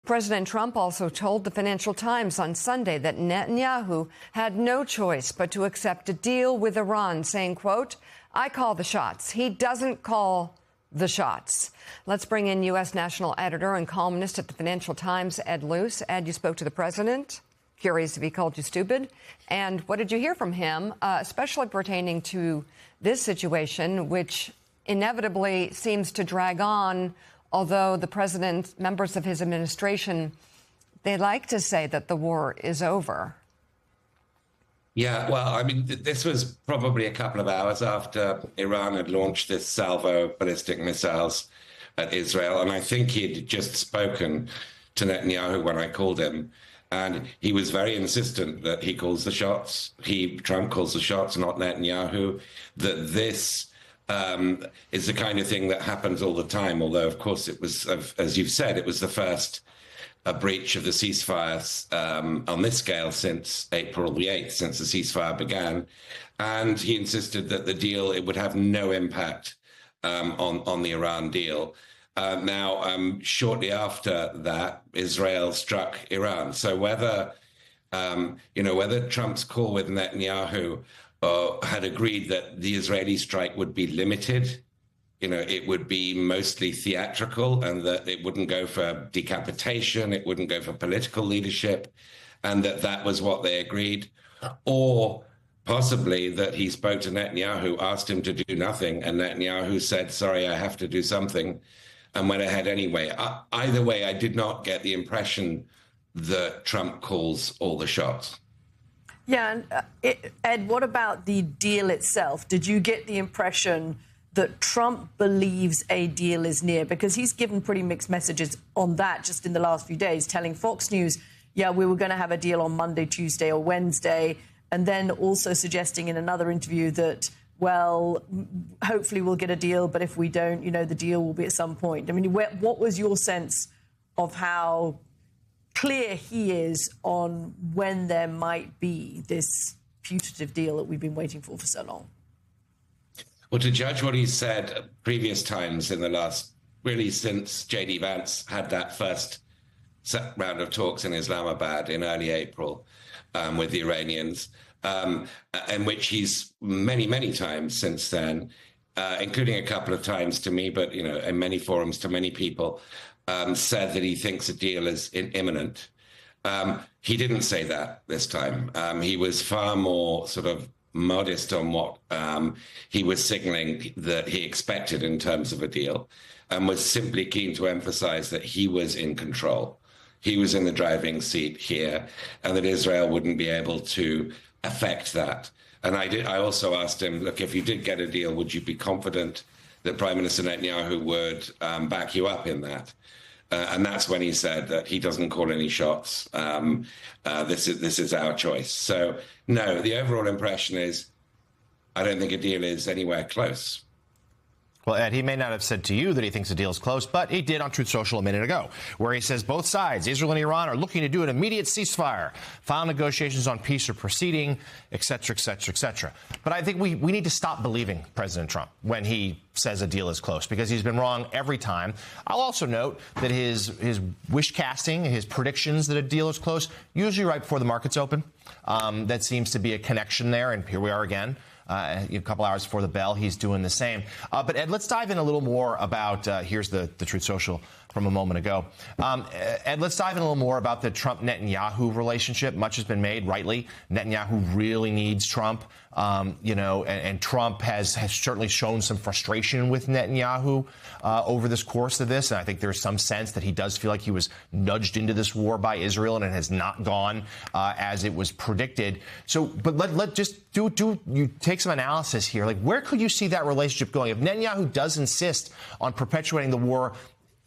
President Trump also told the Financial Times on Sunday that Netanyahu had no choice but to accept a deal with Iran, saying, quote, "I call the shots. He doesn't call the shots." Let's bring in U.S. national editor and columnist at the Financial Times, Ed Luce. Ed, you spoke to the president. Curious if he called you stupid. And what did you hear from him, especially pertaining to this situation, which inevitably seems to drag on, although the president, members of his administration, they like to say that the war is over? Yeah, well, I mean, this was probably a couple of hours after Iran had launched this salvo ballistic missiles at Israel. And I think he'd just spoken to Netanyahu when I called him. And he was very insistent that he calls the shots. Trump calls the shots, not Netanyahu. That this is the kind of thing that happens all the time. Although, of course, it was, as you've said, it was the first breach of the ceasefire on this scale since April the 8th, since the ceasefire began. And he insisted that the deal, it would have no impact on the Iran deal. Shortly after that, Israel struck Iran. So whether Trump's call with Netanyahu had agreed that the Israeli strike would be limited, it would be mostly theatrical, and that it wouldn't go for decapitation, it wouldn't go for political leadership, and that was what they agreed, or possibly that he spoke to Netanyahu, asked him to do nothing, and Netanyahu said, "Sorry, I have to do something," and went ahead anyway. Either way, I did not get the impression that Trump calls all the shots. Yeah, and Ed, what about the deal itself? Did you get the impression that Trump believes a deal is near? Because he's given pretty mixed messages on that just in the last few days, telling Fox News, yeah, we were going to have a deal on Monday, Tuesday or Wednesday, and then also suggesting in another interview that, well, hopefully we'll get a deal, but if we don't, the deal will be at some point. I mean, what was your sense of how clear he is on when there might be this putative deal that we've been waiting for so long? Well, to judge what he's said at previous times in the last, really since J.D. Vance had that first round of talks in Islamabad in early April with the Iranians, in which he's many times since then, including a couple of times to me, but, in many forums to many people, said that he thinks a deal is imminent. He didn't say that this time. He was far more sort of modest on what he was signaling that he expected in terms of a deal, and was simply keen to emphasize that he was in control. He was in the driving seat here, and that Israel wouldn't be able to affect that. And I also asked him, look, if you did get a deal, would you be confident that Prime Minister Netanyahu would back you up in that? And that's when he said that he doesn't call any shots. This is our choice. So, no, the overall impression is I don't think a deal is anywhere close. Well, Ed, he may not have said to you that he thinks the deal is close, but he did on Truth Social a minute ago, where he says both sides, Israel and Iran, are looking to do an immediate ceasefire, file negotiations on peace are proceeding, et cetera, et cetera, et cetera. But I think we need to stop believing President Trump when he says a deal is close, because he's been wrong every time. I'll also note that his wish casting, his predictions that a deal is close, usually right before the markets open. That seems to be a connection there, and here we are again. A couple hours before the bell, he's doing the same. But Ed, let's dive in a little more about, here's the Truth Social from a moment ago. Ed, let's dive in a little more about the Trump-Netanyahu relationship. Much has been made, rightly. Netanyahu really needs Trump, and Trump has certainly shown some frustration with Netanyahu over this course of this. And I think there's some sense that he does feel like he was nudged into this war by Israel, and it has not gone as it was predicted. So, but let just you take some analysis here. Like, where could you see that relationship going? If Netanyahu does insist on perpetuating the war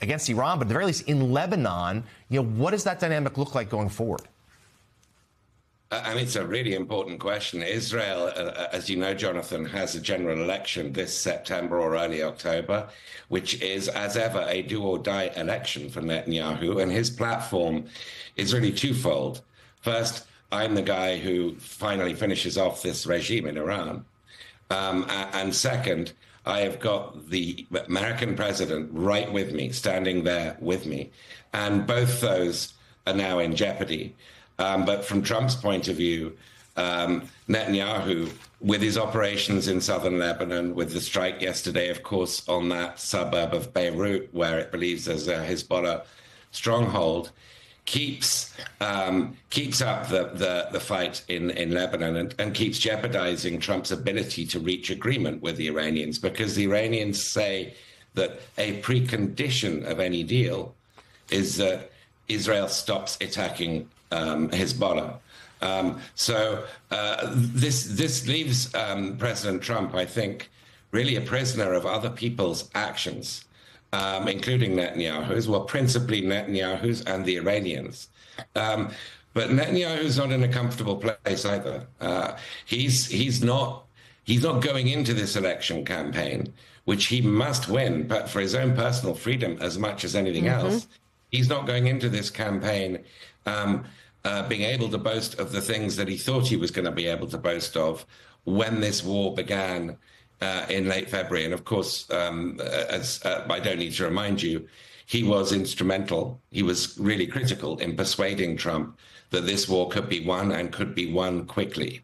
against Iran, but at the very least in Lebanon, what does that dynamic look like going forward? I mean, it's a really important question. Israel, as you know, Jonathan, has a general election this September or early October, which is, as ever, a do-or-die election for Netanyahu. And his platform is really twofold. First, I'm the guy who finally finishes off this regime in Iran. And second, I have got the American president right with me, standing there with me. And both those are now in jeopardy. But from Trump's point of view, Netanyahu, with his operations in southern Lebanon, with the strike yesterday, of course, on that suburb of Beirut, where it believes there's a Hezbollah stronghold, keeps up the fight in Lebanon and keeps jeopardizing Trump's ability to reach agreement with the Iranians, because the Iranians say that a precondition of any deal is that Israel stops attacking Hezbollah. This leaves President Trump, I think, really a prisoner of other people's actions, including Netanyahu's, well, principally Netanyahu's and the Iranians. But Netanyahu's not in a comfortable place either. He's not going into this election campaign, which he must win, but for his own personal freedom as much as anything else. He's not going into this campaign being able to boast of the things that he thought he was going to be able to boast of when this war began in late February. And of course, I don't need to remind you, he was instrumental. He was really critical in persuading Trump that this war could be won and could be won quickly.